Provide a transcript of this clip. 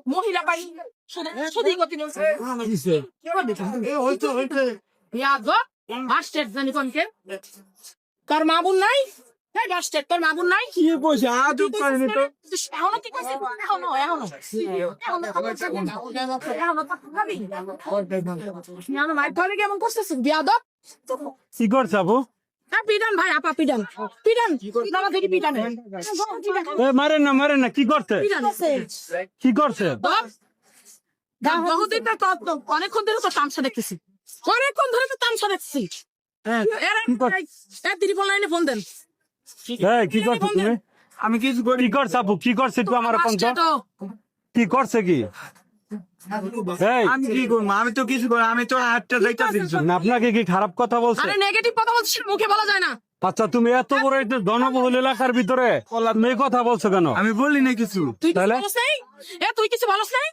মহিলা বাড়ি শুধু গতি মাস্টার জানি কোনকে তোর মা বোন নাই মাস্টার তোর মা বোন নাই কি কইছে আদব করেনি তো এখনো কি কইছে এখনো মাই ধরে কেমন করতেছিস বিয়াদব কি করছ আপু পিডান ভাই আপা পিডান বাবা থেকে পিডান মারেন না কি করছে কি করছে বহুদিন তো অনেকক্ষণ ধরে তো তামসা দেখতেছি অনেকক্ষণ ধরে তো তামসা দেখতেছি ত্রিপল লাইনে ফোন দেন কি করছো তুমি আমি কিছু করি কি করছ আপু কি করছে তুই আমার ফোন তো কি করছে কি আমি কি করবো আমি তো কিছু করি আমি তো হাতটা যাইতা দিচ্ছি না আপনাকে কি খারাপ কথা বলছে আরে নেগেটিভ কথা বলছিস মুখে বলা যায় না আচ্ছা তুমি এত বড় একটা জনবহুল এলাকার ভিতরে মেয়ে কথা বলছো কেন আমি বলি না কিছু তুই কিছু বলছ নাই তুই কিছু বলছ নাই